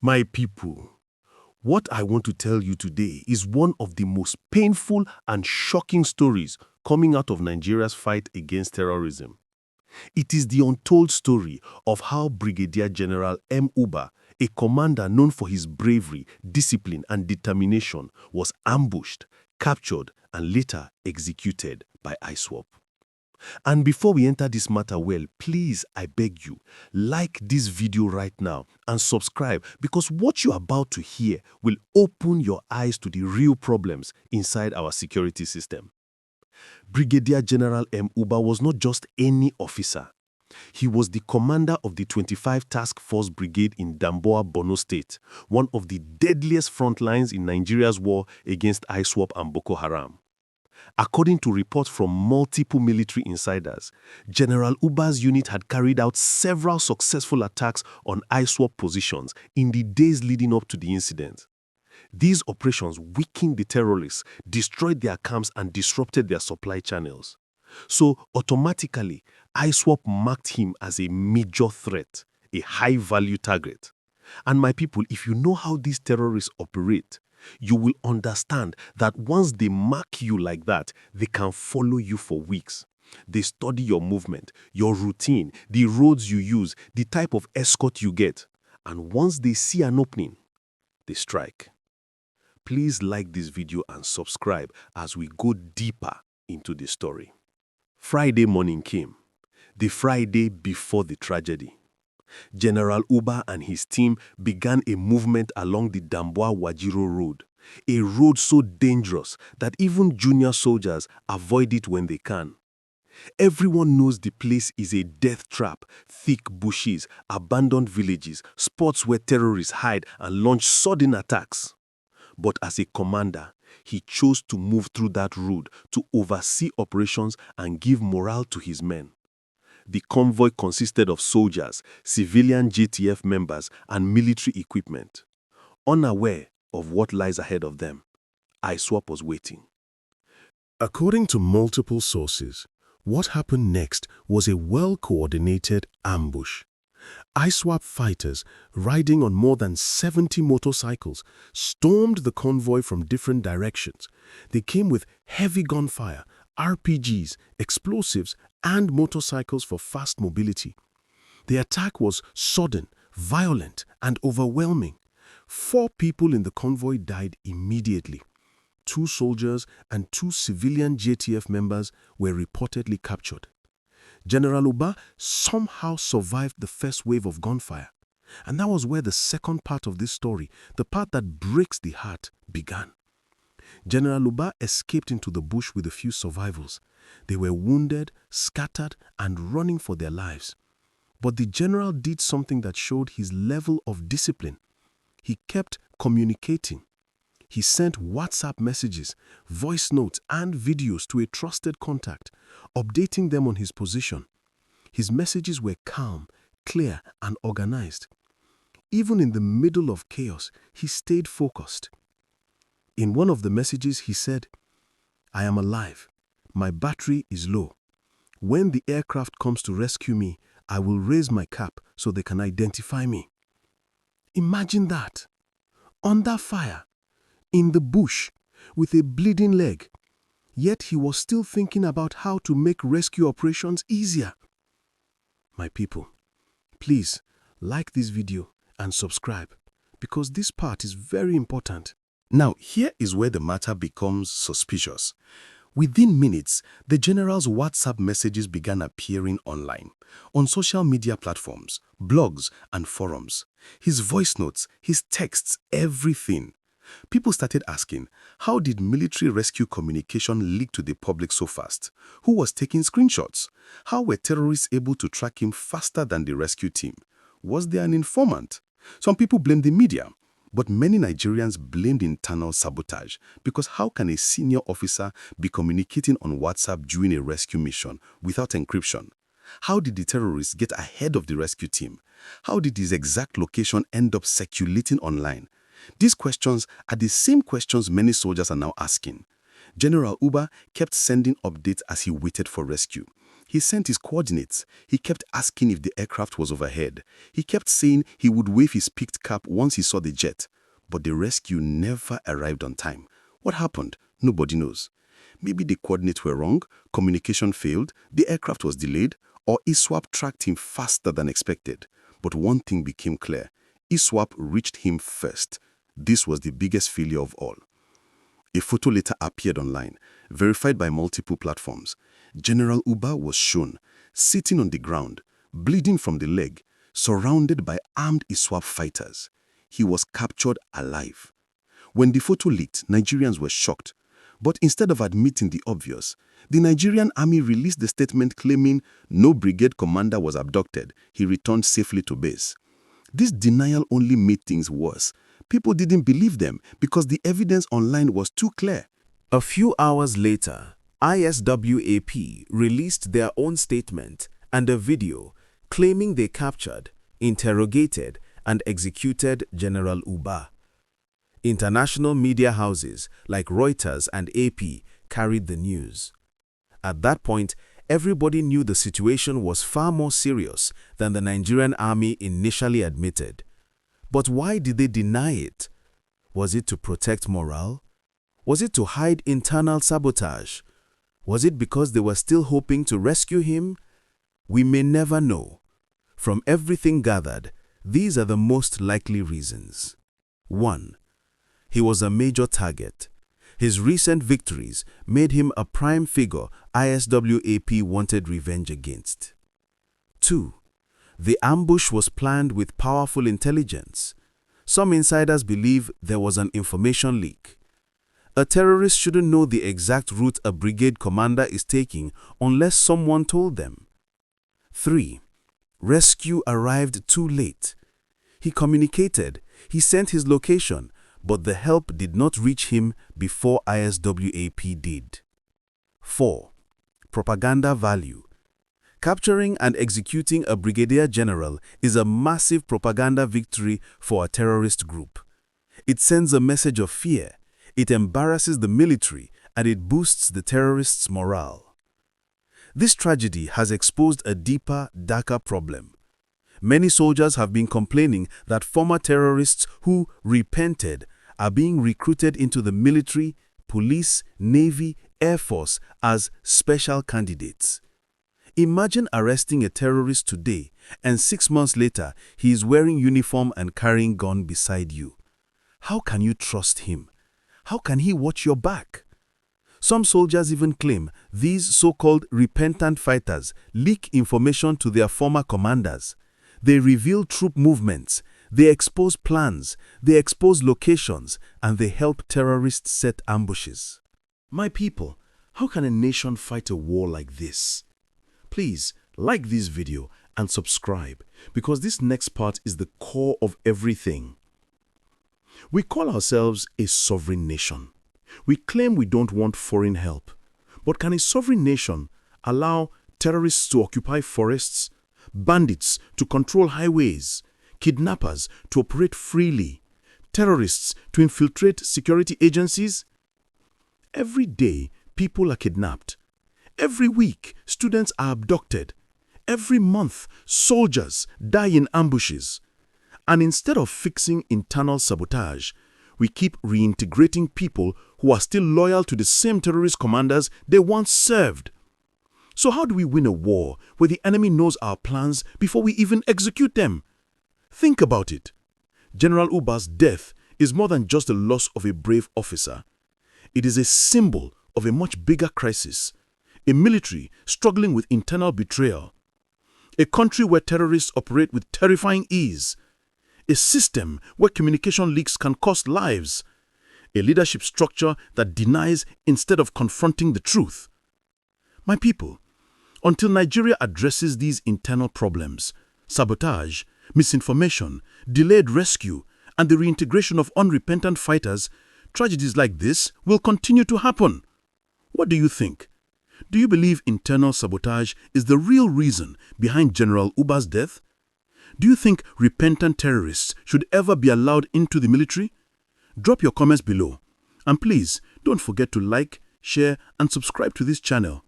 My people, what I want to tell you today is one of the most painful and shocking stories coming out of Nigeria's fight against terrorism. It is the untold story of how Brigadier General M, a commander known for his bravery, discipline, and determination, was ambushed, captured, and later executed by ISWAP. And before we enter this matter well, please, I beg you, like this video right now and subscribe, because what you're about to hear will open your eyes to the real problems inside our security system. Brigadier General M was not just any officer. He was the commander of the 25 Task Force Brigade in Damboa, Borno State, one of the deadliest front lines in Nigeria's war against ISWAP and Boko Haram. According to reports from multiple military insiders, General Uba's unit had carried out several successful attacks on ISWAP positions in the days leading up to the incident. These operations weakened the terrorists, destroyed their camps, and disrupted their supply channels. So, automatically, ISWAP marked him as a major threat, a high-value target. And my people, if you know how these terrorists operate, you will understand that once they mark you like that, they can follow you for weeks. They study your movement, your routine, the roads you use, the type of escort you get. And once they see an opening, they strike. Please like this video and subscribe as we go deeper into the story. Friday morning came, the Friday before the tragedy. General Uba and his team began a movement along the Damboa-Wajiro road, a road so dangerous that even junior soldiers avoid it when they can. Everyone knows the place is a death trap, thick bushes, abandoned villages, spots where terrorists hide and launch sudden attacks. But as a commander, he chose to move through that road to oversee operations and give morale to his men. The convoy consisted of soldiers, civilian JTF members, and military equipment. Unaware of what lies ahead of them, ISWAP was waiting. According to multiple sources, what happened next was a well-coordinated ambush. ISWAP fighters, riding on more than 70 motorcycles, stormed the convoy from different directions. They came with heavy gunfire, RPGs, explosives, and motorcycles for fast mobility. The attack was sudden, violent, and overwhelming. 4 people in the convoy died immediately. 2 soldiers and 2 civilian JTF members were reportedly captured. General Uba somehow survived the first wave of gunfire. And that was where the second part of this story, the part that breaks the heart, began. General Uba escaped into the bush with a few survivors. They were wounded, scattered, and running for their lives. But the general did something that showed his level of discipline. He kept communicating. He sent WhatsApp messages, voice notes, and videos to a trusted contact, updating them on his position. His messages were calm, clear, and organized. Even in the middle of chaos, he stayed focused. In one of the messages, he said, "I am alive. My battery is low. When the aircraft comes to rescue me, I will raise my cap so they can identify me." Imagine that. Under fire, in the bush, with a bleeding leg. Yet he was still thinking about how to make rescue operations easier. My people, please like this video and subscribe, because this part is very important. Now, here is where the matter becomes suspicious. Within minutes, the general's WhatsApp messages began appearing online, on social media platforms, blogs, and forums. His voice notes, his texts, everything. People started asking, how did military rescue communication leak to the public so fast? Who was taking screenshots? How were terrorists able to track him faster than the rescue team? Was there an informant? Some people blamed the media. But many Nigerians blamed internal sabotage, because how can a senior officer be communicating on WhatsApp during a rescue mission without encryption? How did the terrorists get ahead of the rescue team? How did his exact location end up circulating online? These questions are the same questions many soldiers are now asking. General Uba kept sending updates as he waited for rescue. He sent his coordinates. He kept asking if the aircraft was overhead. He kept saying he would wave his peaked cap once he saw the jet. But the rescue never arrived on time. What happened? Nobody knows. Maybe the coordinates were wrong, communication failed, the aircraft was delayed, or ISWAP tracked him faster than expected. But one thing became clear. ISWAP reached him first. This was the biggest failure of all. A photo later appeared online, verified by multiple platforms. General Uba was shown, sitting on the ground, bleeding from the leg, surrounded by armed ISWAP fighters. He was captured alive. When the photo leaked, Nigerians were shocked. But instead of admitting the obvious, the Nigerian army released the statement claiming no brigade commander was abducted. He returned safely to base. This denial only made things worse. People didn't believe them because the evidence online was too clear. A few hours later, ISWAP released their own statement and a video claiming they captured, interrogated, and executed General Uba. International media houses like Reuters and AP carried the news. At that point, everybody knew the situation was far more serious than the Nigerian army initially admitted. But why did they deny it? Was it to protect morale? Was it to hide internal sabotage? Was it because they were still hoping to rescue him? We may never know. From everything gathered, these are the most likely reasons. 1. He was a major target. His recent victories made him a prime figure ISWAP wanted revenge against. 2. The ambush was planned with powerful intelligence. Some insiders believe there was an information leak. A terrorist shouldn't know the exact route a brigade commander is taking unless someone told them. 3. Rescue arrived too late. He communicated, he sent his location, but the help did not reach him before ISWAP did. 4. Propaganda value. Capturing and executing a brigadier general is a massive propaganda victory for a terrorist group. It sends a message of fear, it embarrasses the military, and it boosts the terrorists' morale. This tragedy has exposed a deeper, darker problem. Many soldiers have been complaining that former terrorists who repented are being recruited into the military, police, navy, air force as special candidates. Imagine arresting a terrorist today and 6 months later he is wearing uniform and carrying gun beside you. How can you trust him? How can he watch your back? Some soldiers even claim these so-called repentant fighters leak information to their former commanders. They reveal troop movements, they expose plans, they expose locations, and they help terrorists set ambushes. My people, how can a nation fight a war like this? Please like this video and subscribe because this next part is the core of everything. We call ourselves a sovereign nation. We claim we don't want foreign help. But can a sovereign nation allow terrorists to occupy forests, bandits to control highways, kidnappers to operate freely, terrorists to infiltrate security agencies? Every day, people are kidnapped. Every week, students are abducted. Every month, soldiers die in ambushes. And instead of fixing internal sabotage, we keep reintegrating people who are still loyal to the same terrorist commanders they once served. So how do we win a war where the enemy knows our plans before we even execute them? Think about it. General Uba's death is more than just the loss of a brave officer. It is a symbol of a much bigger crisis, a military struggling with internal betrayal, a country where terrorists operate with terrifying ease, a system where communication leaks can cost lives, a leadership structure that denies instead of confronting the truth. My people, until Nigeria addresses these internal problems, sabotage, misinformation, delayed rescue, and the reintegration of unrepentant fighters, tragedies like this will continue to happen. What do you think? Do you believe internal sabotage is the real reason behind General Uba's death? Do you think repentant terrorists should ever be allowed into the military? Drop your comments below. And please, don't forget to like, share, and subscribe to this channel.